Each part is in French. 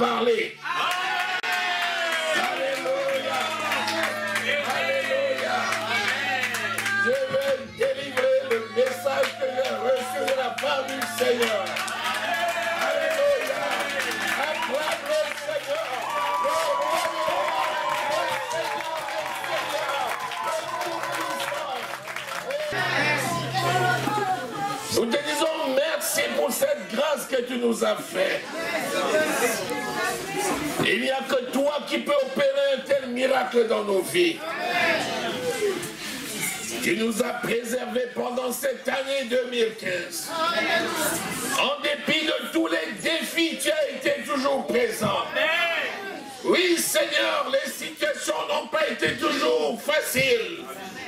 parler. Alléluia. Alléluia. Je vais délivrer le message que j'ai reçu de la part du Seigneur. Alléluia. Acclame le Seigneur. Nous te disons merci pour cette grâce que tu nous as faite. Il n'y a que toi qui peux opérer un tel miracle dans nos vies. Tu nous as préservés pendant cette année 2015. En dépit de tous les défis, tu as été toujours présent. Oui, Seigneur, les situations n'ont pas été toujours faciles.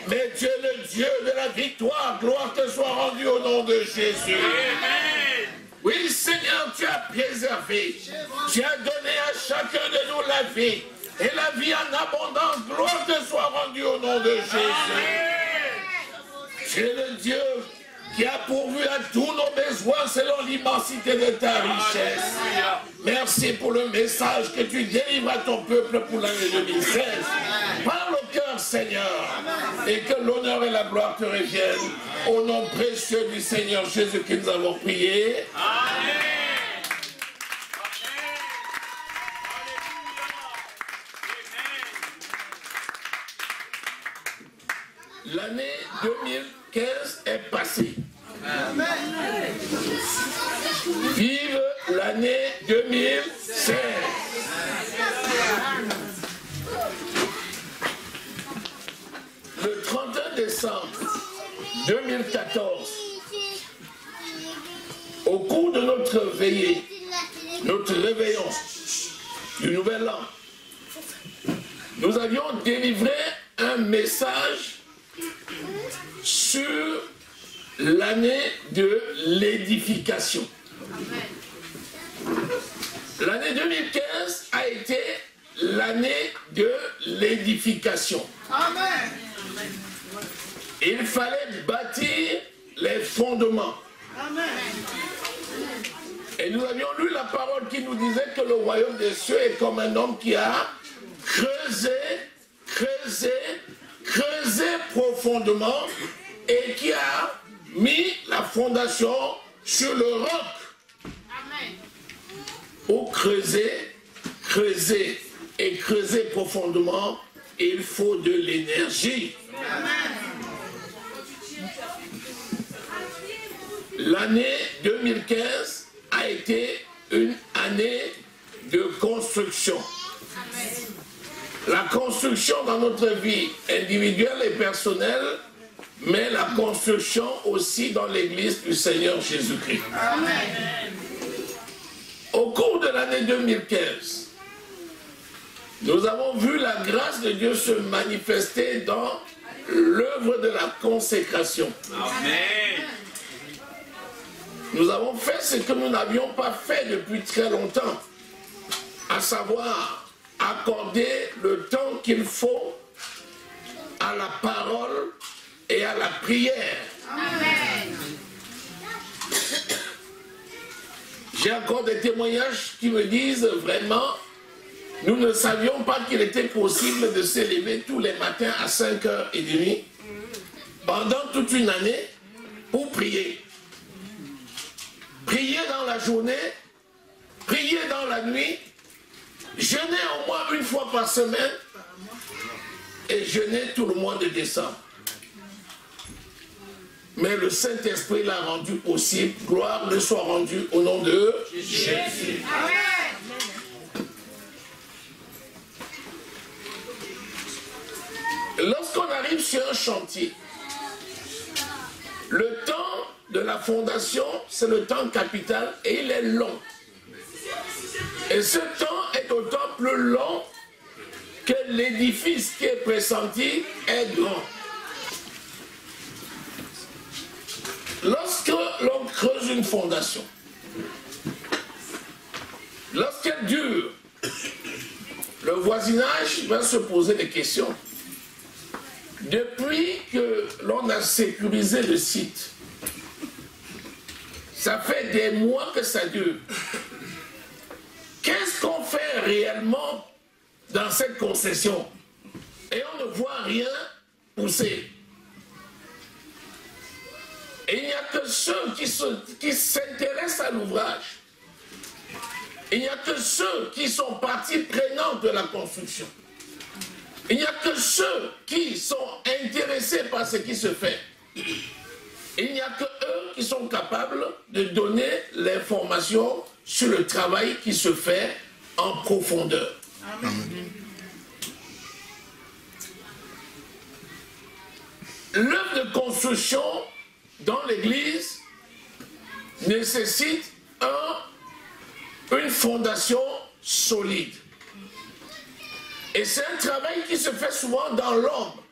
Mais tu es le Dieu de la victoire. Gloire te soit rendue au nom de Jésus. Amen. Oui, Seigneur, tu as préservé. Tu as donné à chacun de nous la vie. Et la vie en abondance. Gloire te soit rendue au nom de Jésus. Tu es le Dieu qui a pourvu à tous nos besoins selon l'immensité de ta richesse. Merci pour le message que tu délivres à ton peuple pour l'année 2016. Parle au cœur, Seigneur, et que l'honneur et la gloire te reviennent. Au nom précieux du Seigneur Jésus que nous avons prié. Amen. L'année 2015 est passée. Amen. Vive l'année 2016. Le 31 décembre 2014, au cours de notre veillée, notre réveillon du Nouvel An, nous avions délivré un message sur l'année de l'édification. L'année 2015 a été l'année de l'édification. Il fallait bâtir les fondements. Et nous avions lu la parole qui nous disait que le royaume des cieux est comme un homme qui a creusé profondément et qui a mis la fondation sur le roc. Pour creuser profondément, il faut de l'énergie. L'année 2015 a été une année de construction. La construction dans notre vie individuelle et personnelle, mais la construction aussi dans l'église du Seigneur Jésus-Christ. Au cours de l'année 2015, nous avons vu la grâce de Dieu se manifester dans l'œuvre de la consécration. Amen. Nous avons fait ce que nous n'avions pas fait depuis très longtemps, à savoir accorder le temps qu'il faut à la parole et à la prière. Amen. J'ai encore des témoignages qui me disent vraiment, nous ne savions pas qu'il était possible de s'élever tous les matins à 5h30 pendant toute une année pour prier. Prier dans la journée, prier dans la nuit, jeûner au moins une fois par semaine et jeûner tout le mois de décembre. Mais le Saint-Esprit l'a rendu possible. Gloire lui soit rendue au nom de Jésus. Amen. Lorsqu'on arrive sur un chantier, le temps de la fondation, c'est le temps capital et il est long. Et ce temps est d'autant plus long que l'édifice qui est pressenti est grand. Lorsque l'on creuse une fondation, lorsqu'elle dure, le voisinage va se poser des questions. Depuis que l'on a sécurisé le site, ça fait des mois que ça dure. qu'est-ce qu'on fait réellement dans cette concession? Et on ne voit rien pousser. Et il n'y a que ceux qui s'intéressent à l'ouvrage. Il n'y a que ceux qui sont partie prenante de la construction. Il n'y a que ceux qui sont intéressés par ce qui se fait. Il n'y a que eux qui sont capables de donner l'information sur le travail qui se fait en profondeur. Amen. L'œuvre de construction dans l'Église nécessite une fondation solide. Et c'est un travail qui se fait souvent dans l'ombre.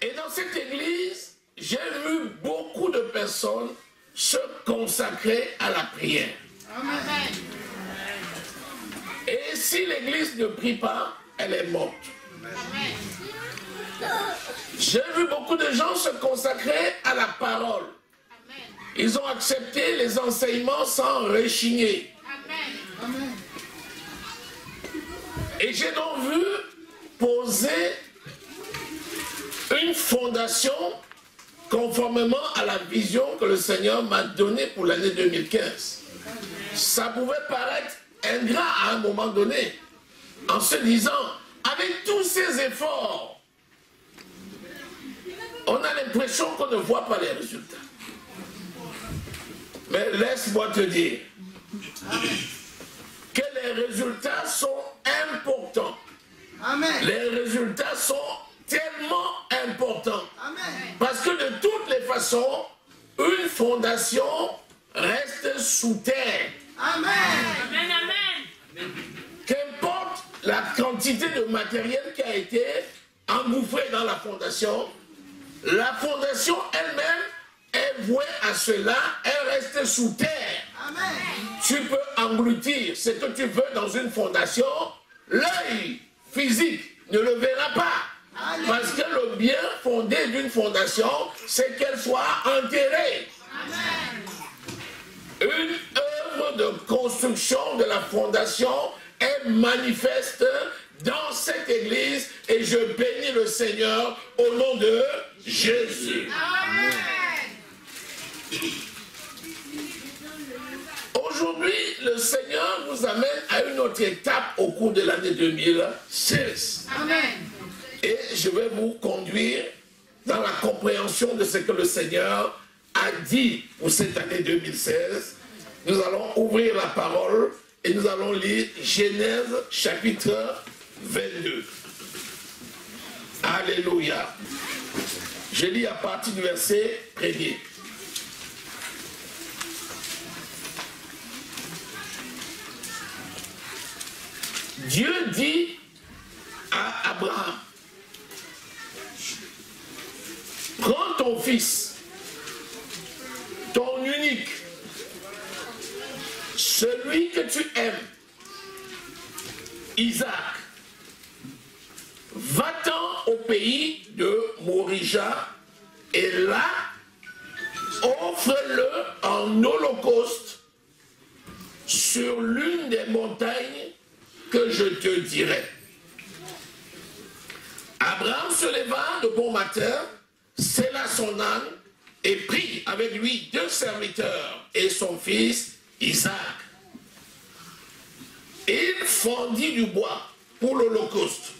Et dans cette église, j'ai vu beaucoup de personnes se consacrer à la prière. Amen. Et si l'église ne prie pas, elle est morte. Amen. J'ai vu beaucoup de gens se consacrer à la parole. Ils ont accepté les enseignements sans rechigner. Amen. Et j'ai donc vu poser une fondation conformément à la vision que le Seigneur m'a donnée pour l'année 2015. Ça pouvait paraître ingrat à un moment donné, en se disant, avec tous ces efforts, on a l'impression qu'on ne voit pas les résultats. Mais laisse-moi te dire que les résultats sont importants. Amen. Les résultats sont tellement importants. Amen. Parce que de toutes les façons, une fondation reste sous terre. Amen. Amen, amen. Qu'importe la quantité de matériel qui a été engouffré dans la fondation elle-même est vouée à cela, elle reste sous terre. Amen. Tu peux engloutir ce que tu veux dans une fondation, l'œil physique ne le verra pas. Amen. Parce que le bien fondé d'une fondation, c'est qu'elle soit enterrée. Amen. Une œuvre de construction de la fondation est manifeste dans cette église et je bénis le Seigneur au nom de Jésus. Amen. Aujourd'hui, le Seigneur nous amène à une autre étape au cours de l'année 2016. Amen. Et je vais vous conduire dans la compréhension de ce que le Seigneur a dit pour cette année 2016. Nous allons ouvrir la parole et nous allons lire Genèse chapitre 22. Alléluia. Je lis à partir du verset 1er. Dieu dit à Abraham, prends ton fils, ton unique, celui que tu aimes, Isaac, va-t'en au pays de Morija et là, offre-le en holocauste sur l'une des montagnes que je te dirai. Abraham se leva de bon matin, sella son âne et prit avec lui 2 serviteurs et son fils Isaac. Il fendit du bois pour l'holocauste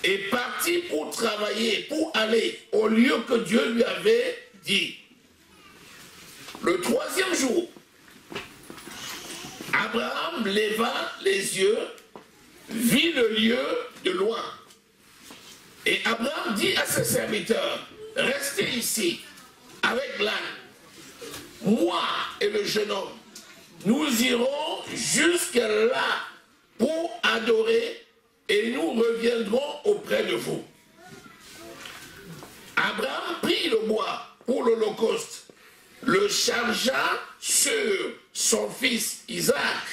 et partit pour travailler, pour aller au lieu que Dieu lui avait dit. Le 3e jour, Abraham leva les yeux, vit le lieu de loin. Et Abraham dit à ses serviteurs, restez ici avec l'âne. Moi et le jeune homme, nous irons jusque là pour adorer et nous reviendrons auprès de vous. Abraham prit le bois pour l'holocauste, le chargea sur son fils Isaac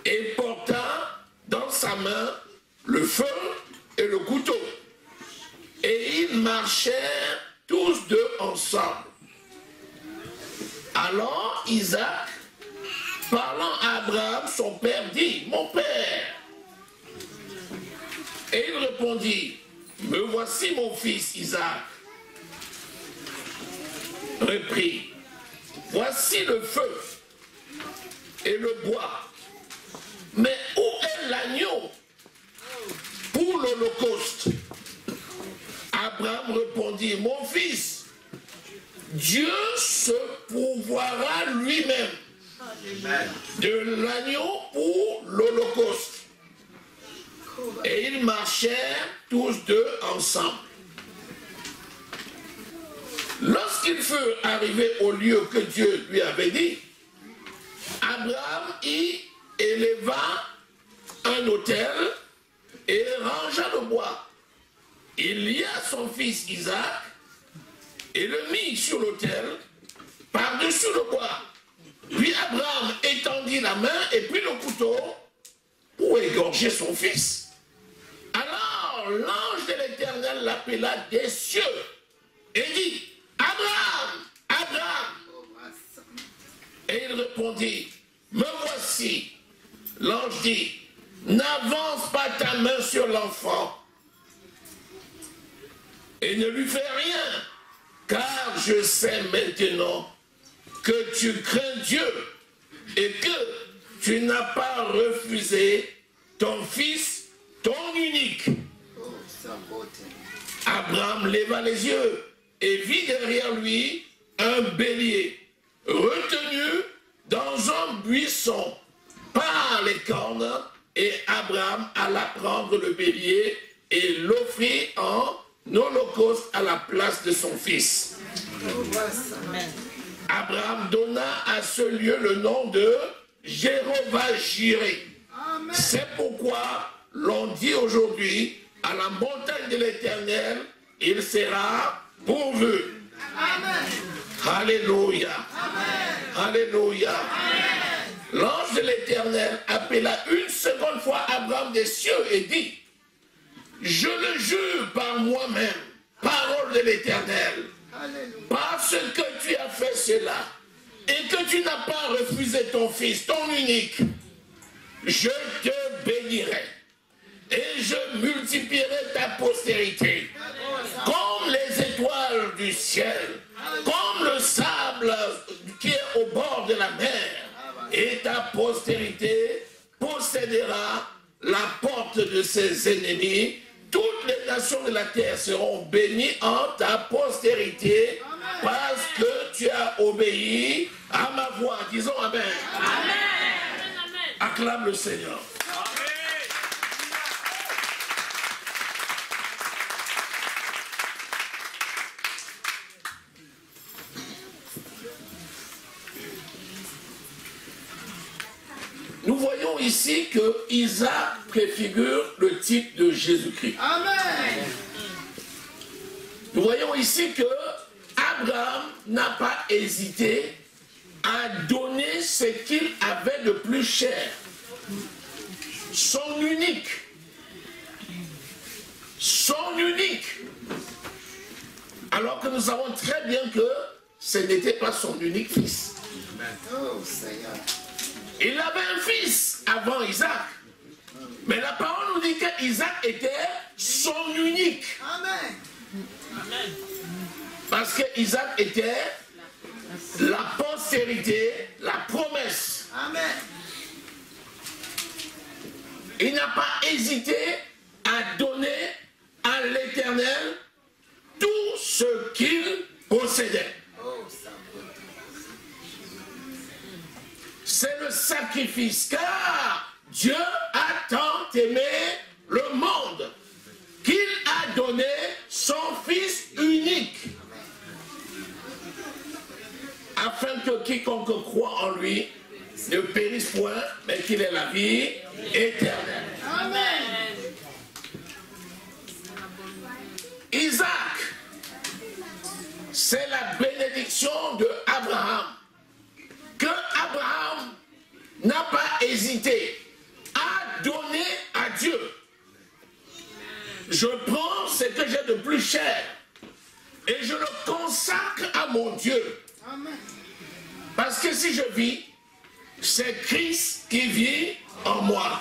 et porta dans sa main le feu et le couteau. Et ils marchèrent tous deux ensemble. Alors Isaac parlant à Abraham, son père, dit, mon père. Et il répondit, me voici mon fils Isaac. Reprit, voici le feu et le bois. Mais où est l'agneau pour l'holocauste? Abraham répondit, mon fils, Dieu se pourvoira lui-même de l'agneau pour l'holocauste. Et ils marchèrent tous deux ensemble. Lorsqu'ils furent arrivés au lieu que Dieu lui avait dit, Abraham y éleva un autel et rangea le bois. Il lia son fils Isaac et le mit sur l'autel par-dessus le bois. Puis Abraham étendit la main et prit le couteau pour égorger son fils. Alors l'ange de l'Éternel l'appela des cieux et dit, Abraham, Abraham. Et il répondit, me voici. L'ange dit, n'avance pas ta main sur l'enfant et ne lui fais rien, car je sais maintenant que tu crains Dieu et que tu n'as pas refusé ton fils, ton unique. Abraham leva les yeux et vit derrière lui un bélier retenu dans un buisson par les cornes, et Abraham alla prendre le bélier et l'offrit en holocauste à la place de son fils. Abraham donna à ce lieu le nom de Jéhovah-Jiré. C'est pourquoi l'on dit aujourd'hui, à la montagne de l'Éternel, il sera pourvu. Amen. Alléluia. Amen. Alléluia. L'ange de l'Éternel appela une seconde fois Abraham des cieux et dit, je le jure par moi-même, parole de l'Éternel, parce que tu as fait cela et que tu n'as pas refusé ton fils, ton unique, je te bénirai et je multiplierai ta postérité comme les étoiles du ciel, comme le sable qui est au bord de la mer, et ta postérité possédera la porte de ses ennemis. Toutes les nations de la terre seront bénies en ta postérité, parce que tu as obéi à ma voix. Disons Amen. Amen. Acclame le Seigneur. Nous voyons ici que Isaac préfigure le type de Jésus-Christ. Amen. Nous voyons ici que Abraham n'a pas hésité à donner ce qu'il avait de plus cher. Son unique. Son unique. Alors que nous savons très bien que ce n'était pas son unique fils. Oh, Seigneur. Il avait un fils avant Isaac. Mais la parole nous dit qu'Isaac était son unique. Amen. Parce que Isaac était la postérité, la promesse. Amen. Il n'a pas hésité à donner à l'Éternel tout ce qu'il possédait. C'est le sacrifice, car Dieu a tant aimé le monde qu'il a donné son Fils unique, afin que quiconque croit en lui ne périsse point, mais qu'il ait la vie éternelle. Amen. Isaac, c'est la bénédiction de Abraham, que Abraham n'a pas hésité à donner à Dieu. Je prends ce que j'ai de plus cher et je le consacre à mon Dieu. Parce que si je vis, c'est Christ qui vit en moi.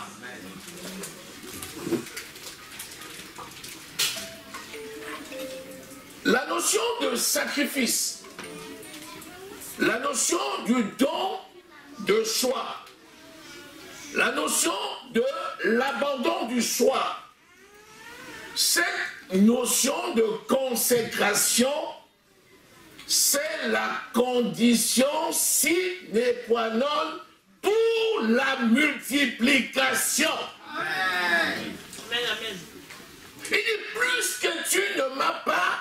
La notion de sacrifice, la notion du don de soi, la notion de l'abandon du soi, cette notion de consécration, c'est la condition sine qua non pour la multiplication. Amen. Amen. Il dit, plus que tu ne m'as pas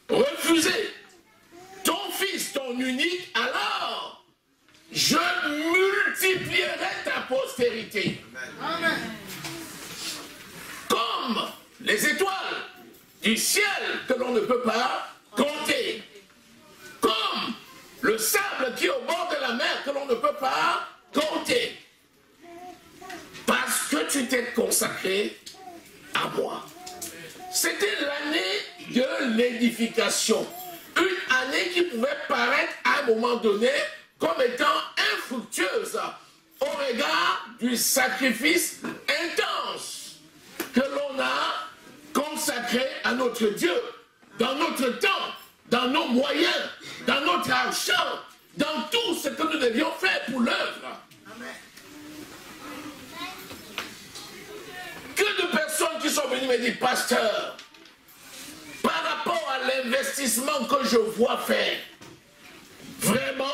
refusé ton fils, ton unique, alors je multiplierai ta postérité. Amen. Comme les étoiles du ciel que l'on ne peut pas compter. Comme le sable qui est au bord de la mer que l'on ne peut pas compter. Parce que tu t'es consacré à moi. C'était l'année de l'édification. Une année qui pouvait paraître à un moment donné comme étant infructueuse au regard du sacrifice intense que l'on a consacré à notre Dieu, dans notre temps, dans nos moyens, dans notre argent, dans tout ce que nous devions faire pour l'œuvre. Que de personnes qui sont venues me dire, pasteur, par rapport à l'investissement que je vois faire, vraiment,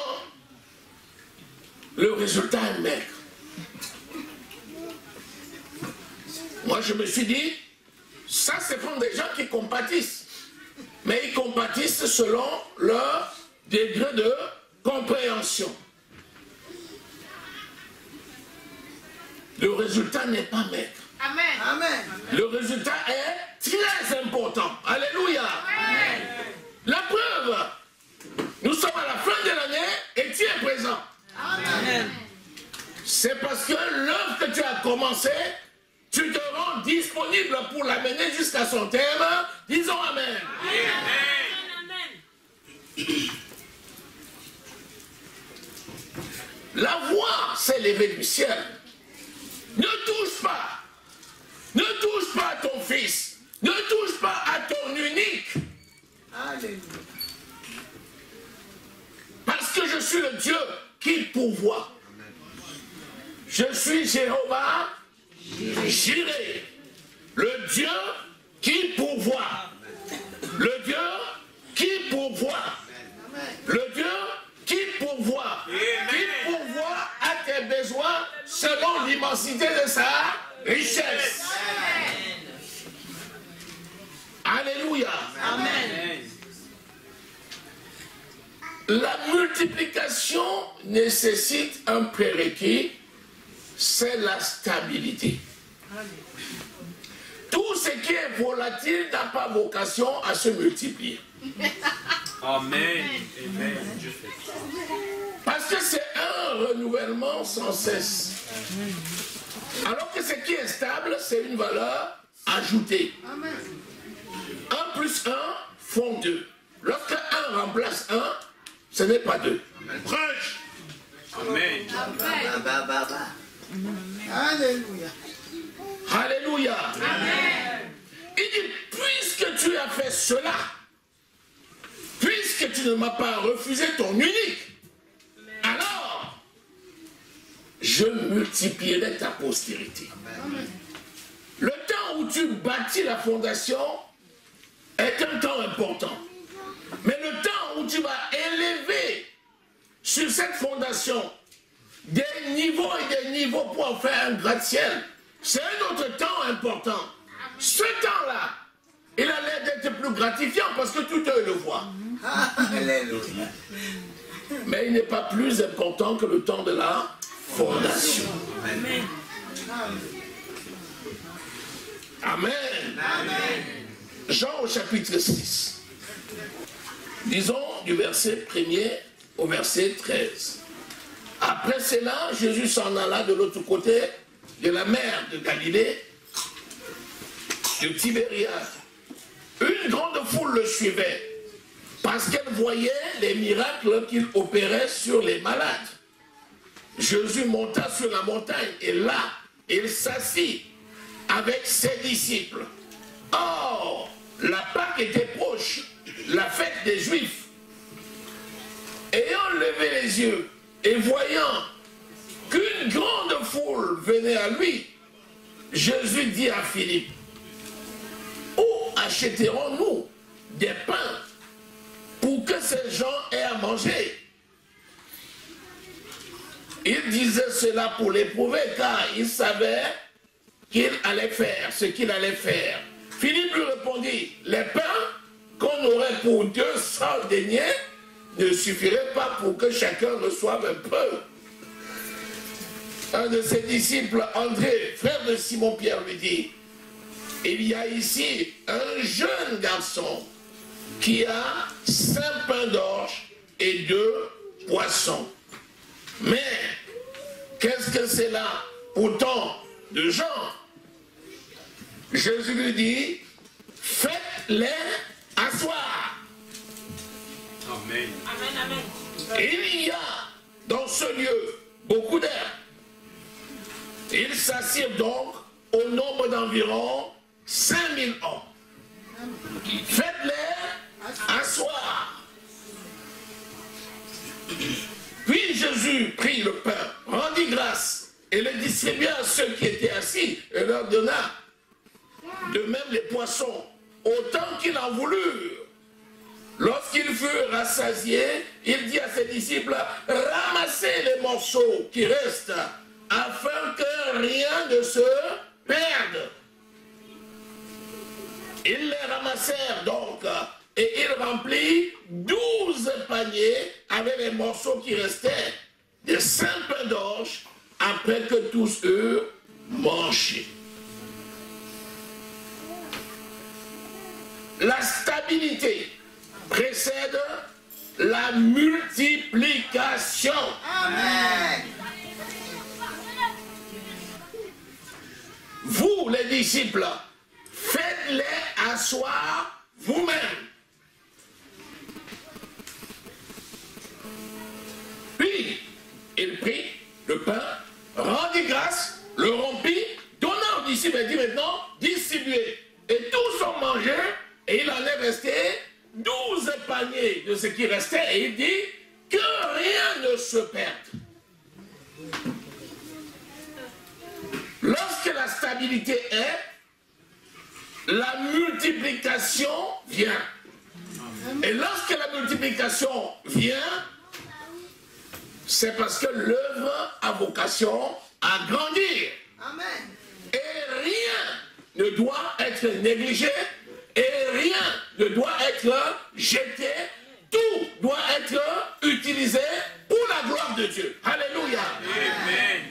le résultat est maigre. Moi, je me suis dit, ça, ce sont des gens qui compatissent. Mais ils compatissent selon leur degré de compréhension. Le résultat n'est pas maigre. Amen. Amen. Le résultat est très important. Alléluia. Amen. La preuve, nous sommes à la fin de l'année et tu es présent. Amen. C'est parce que l'œuvre que tu as commencé, tu te rends disponible pour l'amener jusqu'à son terme. Disons Amen. Amen. La voix s'est levée du ciel. Ne touche pas. Ne touche pas à ton fils. Ne touche pas à ton unique. Alléluia. Parce que je suis le Dieu qui pourvoit. Je suis Jéhovah Jireh, le Dieu qui pourvoit. Le Dieu qui pourvoit. Le Dieu qui pourvoit. Qui pourvoit à tes besoins selon l'immensité de sa richesse. Alléluia. Amen. La multiplication nécessite un prérequis, c'est la stabilité. Tout ce qui est volatile n'a pas vocation à se multiplier. Amen. Amen. Parce que c'est un renouvellement sans cesse. Alors que ce qui est stable, c'est une valeur ajoutée. 1 plus 1 font 2. Lorsque 1 remplace 1, ce n'est pas 2. Prêche. Amen. Alléluia. Alléluia. Amen. Il dit, puisque tu as fait cela, puisque tu ne m'as pas refusé ton unique, alors je multiplierai ta postérité. Amen. Le temps où tu bâtis la fondation est un temps important. Mais le temps où tu vas élever sur cette fondation des niveaux et des niveaux pour en faire un gratte-ciel, c'est un autre temps important. Ce temps-là, il a l'air d'être plus gratifiant parce que tout le voit. Alléluia. Mais il n'est pas plus important que le temps de la fondation. Amen. Amen. Amen. Jean au chapitre 6. Disons du verset 1er au verset 13. Après cela, Jésus s'en alla de l'autre côté de la mer de Galilée, de Tibériade. Une grande foule le suivait, parce qu'elle voyait les miracles qu'il opérait sur les malades. Jésus monta sur la montagne et là, il s'assit avec ses disciples. Or, la Pâque était proche, la fête des Juifs. Ayant levé les yeux et voyant qu'une grande foule venait à lui, Jésus dit à Philippe, « Où achèterons-nous des pains pour que ces gens aient à manger ?» Il disait cela pour l'éprouver, car il savait qu'il allait faire ce qu'il allait faire. Philippe lui répondit, « Les pains qu'on aurait pour 200 deniers ne suffiraient pas pour que chacun reçoive un peu. » Un de ses disciples, André, frère de Simon-Pierre, lui dit, « Il y a ici un jeune garçon qui a 5 pains d'orge et 2 poissons. Mais qu'est-ce que c'est là pour tant de gens? » Jésus lui dit, « Faites-les asseoir. » Amen. Amen, amen. Il y a dans ce lieu beaucoup d'herbes. Ils s'assirent donc au nombre d'environ 5000 hommes. Faites-les asseoir. Puis Jésus prit le pain, rendit grâce et le distribua à ceux qui étaient assis et leur donna. De même les poissons, autant qu'ils en voulurent. Lorsqu'ils furent rassasiés, il dit à ses disciples, ramassez les morceaux qui restent, afin que rien ne se perde. Ils les ramassèrent donc, et il remplit 12 paniers avec les morceaux qui restaient, de 5 pains d'orge, après que tous eurent mangé. La stabilité précède la multiplication. Amen. Vous, les disciples, faites-les asseoir vous-même. Puis, il prit le pain, rendit grâce, le rompit, donna aux disciples et dit maintenant, distribuez. Et tous ont mangé, et il en est resté 12 paniers de ce qui restait, et il dit que rien ne se perde. Lorsque la stabilité est, la multiplication vient. Et lorsque la multiplication vient, c'est parce que l'œuvre a vocation à grandir. Amen. Et rien ne doit être négligé, et rien ne doit être jeté. Tout doit être utilisé pour la gloire de Dieu. Alléluia. Amen.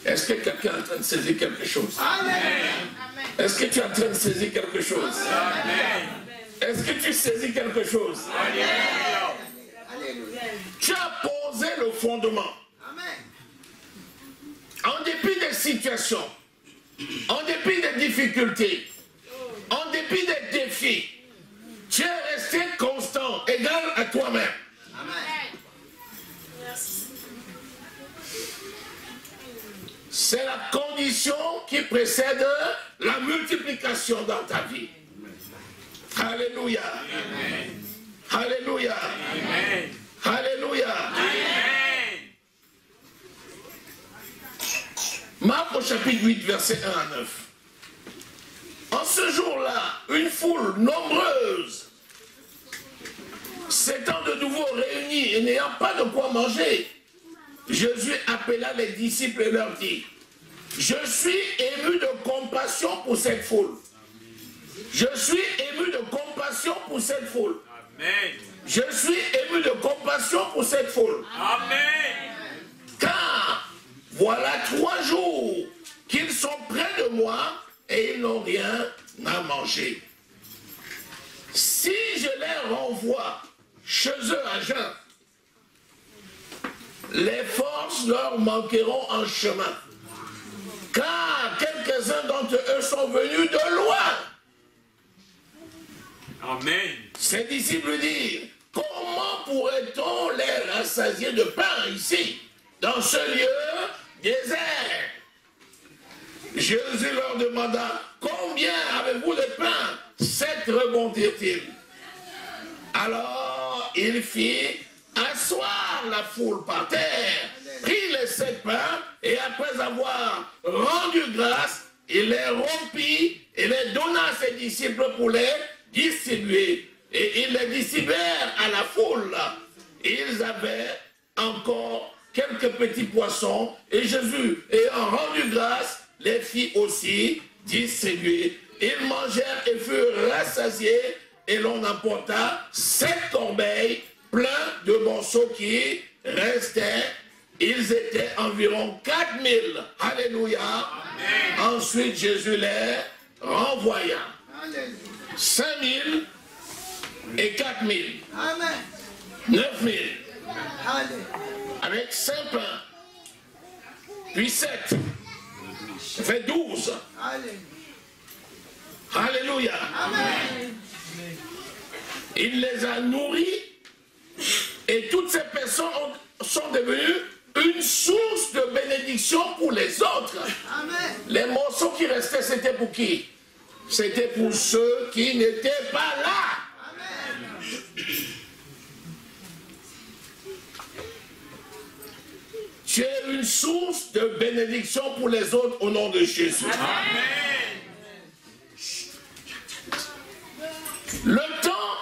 Est-ce que quelqu'un est en train de saisir quelque chose? Amen. Est-ce que tu es en train de saisir quelque chose? Amen. Est-ce que tu saisis quelque chose? Alléluia. Tu as posé le fondement. Amen. En dépit des situations, en dépit des difficultés, en dépit des défis, tu es resté constant, égal à toi-même. Amen. C'est la condition qui précède la multiplication dans ta vie. Alléluia. Amen. Alléluia. Amen. Alléluia. Amen. Marc au chapitre 8, verset 1 à 9. En ce jour-là, une foule nombreuse s'étant de nouveau réunie et n'ayant pas de quoi manger, Jésus appela les disciples et leur dit, « Je suis ému de compassion pour cette foule. Je suis ému de compassion pour cette foule. Amen. Je suis ému de compassion pour cette foule. Amen. Car voilà 3 jours qu'ils sont près de moi et ils n'ont rien à manger. Si je les renvoie chez eux à jeun, les forces leur manqueront en chemin. Car quelques-uns d'entre eux sont venus de loin. » Amen. Ses disciples disent, comment pourrait-on les rassasier de pain ici, dans ce lieu désert. Jésus leur demanda, combien avez-vous de pain? 7, répondit-il. Alors il fit asseoir la foule par terre, prit les 7 pains, et après avoir rendu grâce, il les rompit et les donna à ses disciples pour les distribuer. Et ils les distribuèrent à la foule. Ils avaient encore quelques petits poissons, et Jésus, ayant rendu grâce, les fit aussi distribuer. Ils mangèrent et furent rassasiés, et l'on emporta 7 corbeilles pleins de morceaux qui restaient. Ils étaient environ 4000. Alléluia. Amen. Ensuite, Jésus les renvoya. 5000 et 4000. 9000. Avec 5 pains. Puis 7. Ça fait 12. Alléluia. Amen. Il les a nourris, et toutes ces personnes sont devenues une source de bénédiction pour les autres. Amen. Les morceaux qui restaient, c'était pour qui? C'était pour ceux qui n'étaient pas là. Amen. Tu es une source de bénédiction pour les autres au nom de Jésus. Amen. Le temps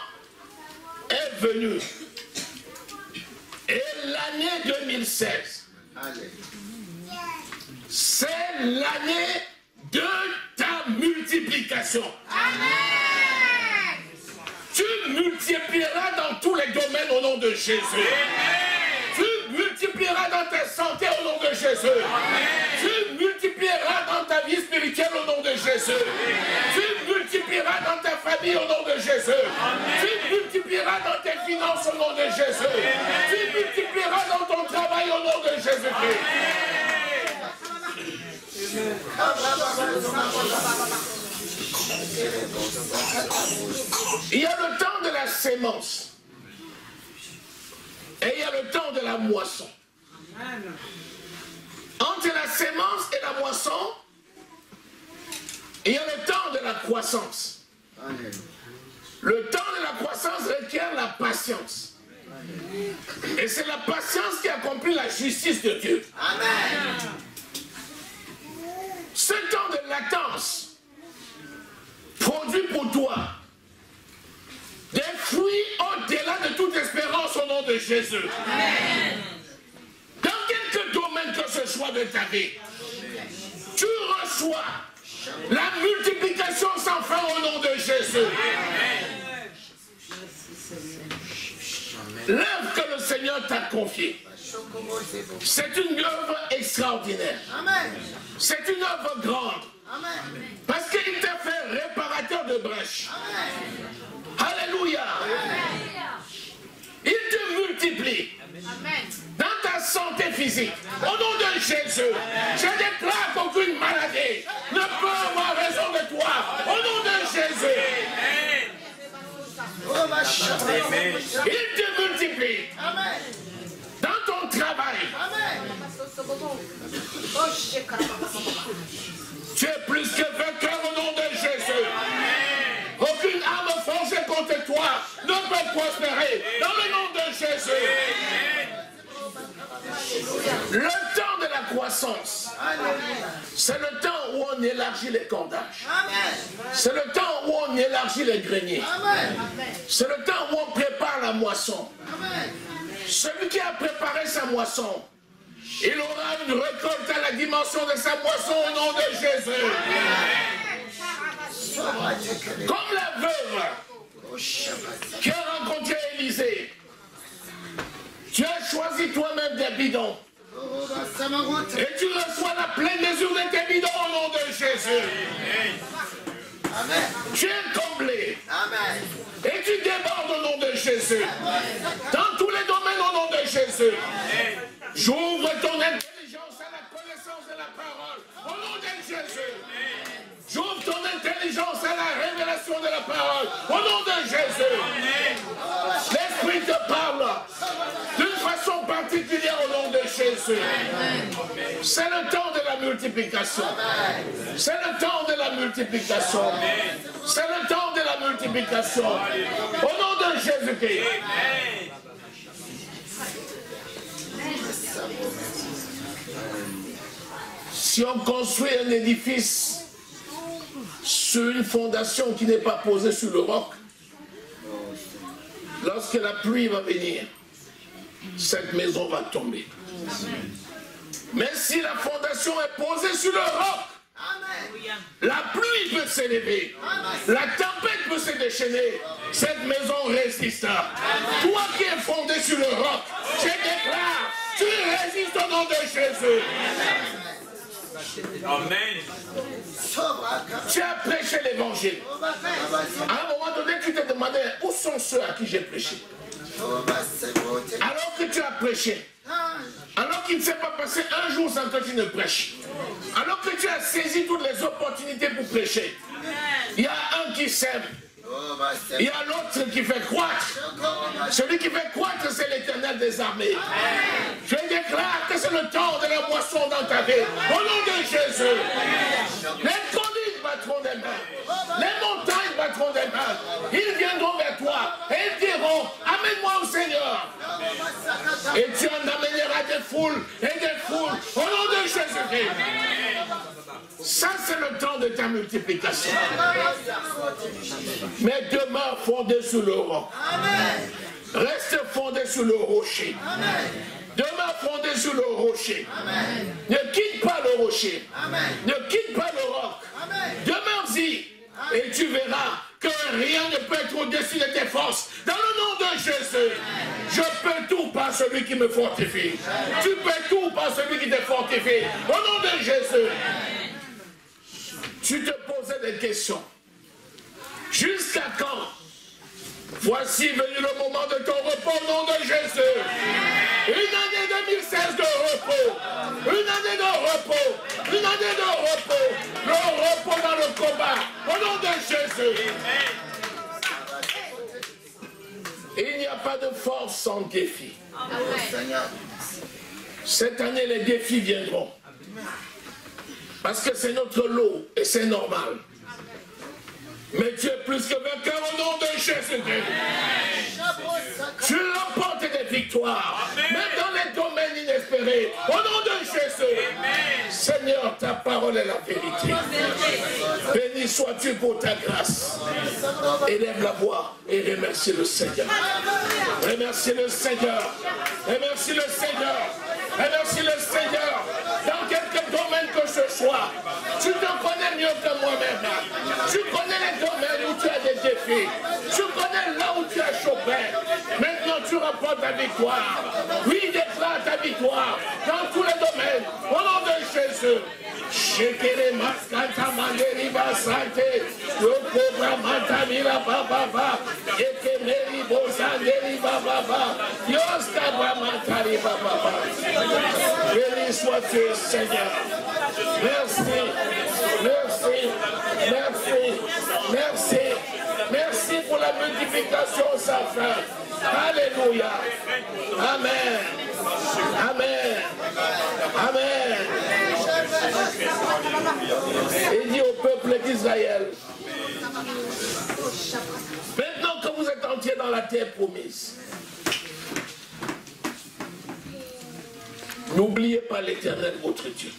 est venu. Et l'année 2016, c'est l'année de ta multiplication. Amen. Tu multiplieras dans tous les domaines au nom de Jésus. Amen. Tu multiplieras dans ta santé au nom de Jésus. Amen. Tu multiplieras dans ta vie spirituelle au nom de Jésus. Amen. Tu multiplieras dans ta famille au nom de Jésus. Amen. Tu multiplieras dans tes finances au nom de Jésus. Amen. Tu multiplieras dans ton travail au nom de Jésus-Christ. Il y a le temps de la sémence. Et il y a le temps de la moisson. Entre la sémence et la moisson, il y a le temps de la croissance. Le temps de la croissance requiert la patience. Et c'est la patience qui accomplit la justice de Dieu. Amen. Ce temps de latence produit pour toi des fruits au-delà de toute espérance au nom de Jésus. Amen. Dans quelque domaine que ce soit de ta vie, tu reçois la multiplication sans fin au nom de Jésus. Amen. L'œuvre que le Seigneur t'a confiée, c'est une œuvre extraordinaire. C'est une œuvre grande. Amen. Parce qu'il t'a fait réparateur de brèches. Amen. Alléluia. Amen. Il te multiplie. Amen. Dans ta santé physique. Au nom de Jésus, amen, je déclare qu'aucune maladie ne peut avoir raison de toi. Au nom de Jésus. Amen. Il te multiplie. Amen. Dans ton travail. Amen. Tu es plus que vainqueur au nom de Jésus. Amen. Aucune arme forgée contre toi ne peut prospérer. Dans le nom de Jésus. Amen. Le temps de la croissance, c'est le temps où on élargit les cordages. C'est le temps où on élargit les greniers. C'est le temps où on prépare la moisson. Celui qui a préparé sa moisson, il aura une récolte à la dimension de sa moisson au nom de Jésus. Amen. Comme la veuve qui a rencontré Élisée, tu as choisi toi-même des bidons. Et tu reçois la pleine mesure de tes bidons au nom de Jésus. Amen. Tu es comblé. Amen. Et tu débordes au nom de Jésus. Dans tous les domaines au nom de Jésus. Amen. J'ouvre ton intelligence à la connaissance de la parole au nom de Jésus. Amen. J'ouvre ton intelligence à la révélation de la parole au nom de Jésus. L'Esprit te parle d'une façon particulière au nom de Jésus. Jésus. C'est le temps de la multiplication. C'est le temps de la multiplication. C'est le temps de la multiplication. Au nom de Jésus-Christ. Si on construit un édifice sur une fondation qui n'est pas posée sur le roc, lorsque la pluie va venir, cette maison va tomber. Mais si la fondation est posée sur le roc, la pluie peut s'élever, la tempête peut se déchaîner, cette maison résistera. Toi qui es fondé sur le roc, je déclare, tu résistes au nom de Jésus. Amen. Tu as prêché l'évangile. À un moment donné, tu te demandais où sont ceux à qui j'ai prêché. Alors que tu as prêché, alors qu'il ne s'est pas passé un jour sans que tu ne prêches, alors que tu as saisi toutes les opportunités pour prêcher, il y a un qui sème, il y a l'autre qui fait croître. Celui qui fait croître, c'est l'Éternel des armées. Je déclare que c'est le temps de la moisson dans ta vie. Au nom de Jésus. Les collines battront des mains. Les montagnes battront des mains. Ils viendront vers toi et ils diront, amène-moi au Seigneur. Et tu en amèneras des foules et des foules. Au nom de Jésus-Christ. Ça, c'est le temps de ta multiplication. Mais demeure fondé sur le roc. Reste fondé sur le rocher. Demeure fondé sur le rocher. Ne quitte pas le rocher. Ne quitte pas le roc. Demeure-y. Et tu verras que rien ne peut être au-dessus de tes forces. Dans le nom de Jésus, je peux tout par celui qui me fortifie. Tu peux tout par celui qui te fortifie. Au nom de Jésus. Tu te posais des questions. Jusqu'à quand? Voici venu le moment de ton repos au nom de Jésus. Une année 2016 de repos. Une année de repos. Une année de repos. Le repos dans le combat. Au nom de Jésus. Il n'y a pas de force sans défi. Cette année, les défis viendront. Parce que c'est notre lot et c'est normal. Mais tu es plus que vainqueur au nom de Jésus-Christ. Tu remportes des victoires, même dans les domaines inespérés. Au nom de Jésus. Seigneur, ta parole est la vérité. Béni sois-tu pour ta grâce. Élève la voix et remercie le Seigneur. Remercie le Seigneur. Remercie le Seigneur. Remercie le Seigneur. Dans quelque domaine que ce soit, tu te connais mieux que moi-même. Tu connais les domaines où tu as des défis. Tu connais là où tu as chopé. Maintenant, tu remportes ta victoire. Oui, déclare ta victoire dans tous les domaines. Au nom de Jésus. Shekere maskanta manderi basante, yokobra mantamira bababa, yekemeri bozanderi bababa, yoskabra mantari bababa. Béni sois-tu, Seigneur. Merci, merci, merci, merci, merci pour la multiplication sans fin. Alléluia. Amen. Amen. Amen. Il dit au peuple d'Israël, maintenant que vous êtes entiers dans la terre promise, n'oubliez pas l'Éternel votre Dieu.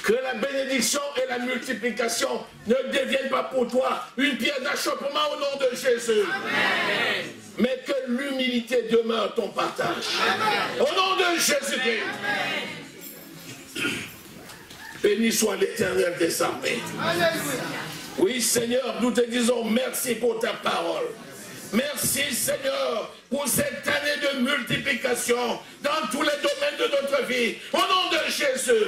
Que la bénédiction et la multiplication ne deviennent pas pour toi une pierre d'achoppement au nom de Jésus. Amen. Mais que l'humilité demeure ton partage. Amen. Au nom de Jésus-Christ. Béni soit l'Éternel des armées. Oui, Seigneur, nous te disons merci pour ta parole. Merci, Seigneur, pour cette année de multiplication dans tous les domaines de notre vie. Au nom de Jésus.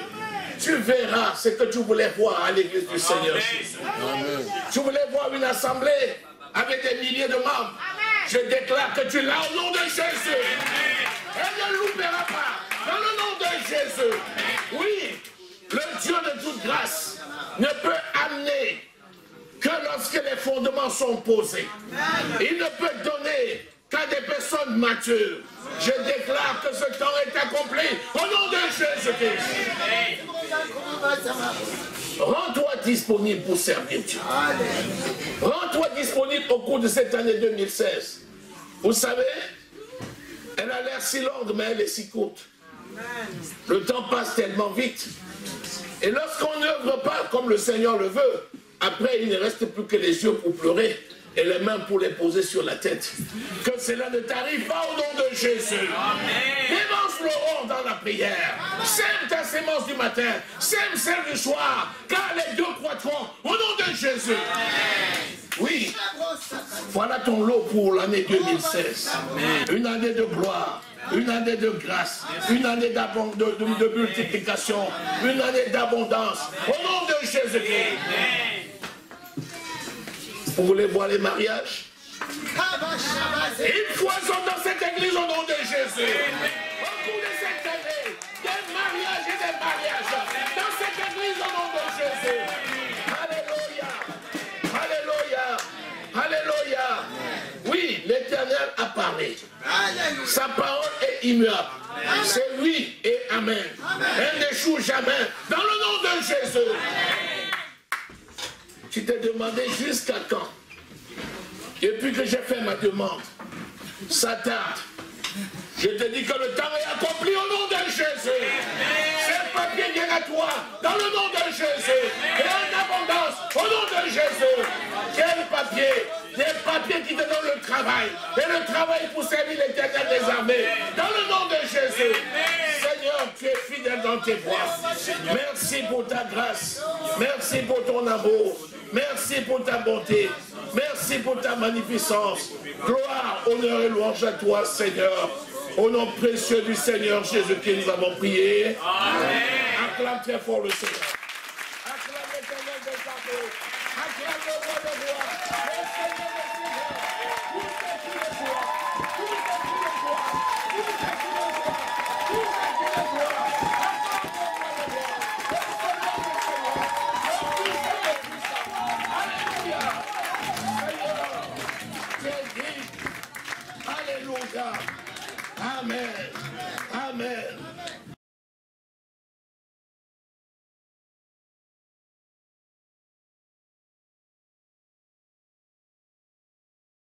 Tu verras ce que tu voulais voir à l'église du Seigneur. Amen. Tu voulais voir une assemblée avec des milliers de membres. Amen. Je déclare que tu l'as au nom de Jésus. Elle ne loupera pas. Dans le nom de Jésus. Oui, le Dieu de toute grâce ne peut amener que lorsque les fondements sont posés. Il ne peut donner qu'à des personnes matures. Je déclare que ce temps est accompli au nom de Jésus-Christ. Rends-toi disponible pour servir Dieu. Rends-toi disponible au cours de cette année 2016. Vous savez, elle a l'air si longue, mais elle est si courte. Le temps passe tellement vite. Et lorsqu'on n'œuvre pas comme le Seigneur le veut, après il ne reste plus que les yeux pour pleurer et les mains pour les poser sur la tête. Que cela ne t'arrive pas au nom de Jésus. Dévance le rond dans la prière. Sème ta sémence du matin. Sème celle du soir. Car les deux croîtront au nom de Jésus. Oui. Voilà ton lot pour l'année 2016. Une année de gloire. Une année de grâce, une année de multiplication, une année d'abondance. Au nom de Jésus-Christ. Vous voulez voir les mariages? Une foison dans cette église au nom de Jésus. Au cours de cette année, des mariages et des mariages dans cette église au nom de Jésus. Alléluia. Alléluia. Alléluia. Oui, l'Éternel a parlé. Sa parole est immuable. C'est oui et amen. Elle n'échoue jamais. Dans le nom de Jésus. Tu t'es demandé jusqu'à quand? Depuis que j'ai fait ma demande, ça tarde. Je te dis que le temps est accompli au nom de Jésus. Ces papiers viennent à toi dans le nom de Jésus. Et en abondance au nom de Jésus. Quel papier? Des papiers qui te donnent le travail. Et le travail pour servir l'Éternel des armées. Dans le nom de Jésus. Seigneur, tu es fidèle dans tes voies. Merci pour ta grâce. Merci pour ton amour. Merci pour ta bonté. Merci pour ta magnificence. Gloire, honneur et louange à toi, Seigneur. Au nom précieux du Seigneur Jésus-Christ, nous avons prié. Amen. Acclame très fort le Seigneur. Acclame l'Éternel des armées. Acclame le roi de roi. Le Seigneur des seigneurs. Tout est qui le voit. Tout est qui le voit. Tout est qui le voit. Tout est qui le voit. Acclame le roi de roi. Le Seigneur des seigneurs. Le puissant des puissants. Alléluia. Seigneur, tu es digne. Alléluia. Amen. Amen.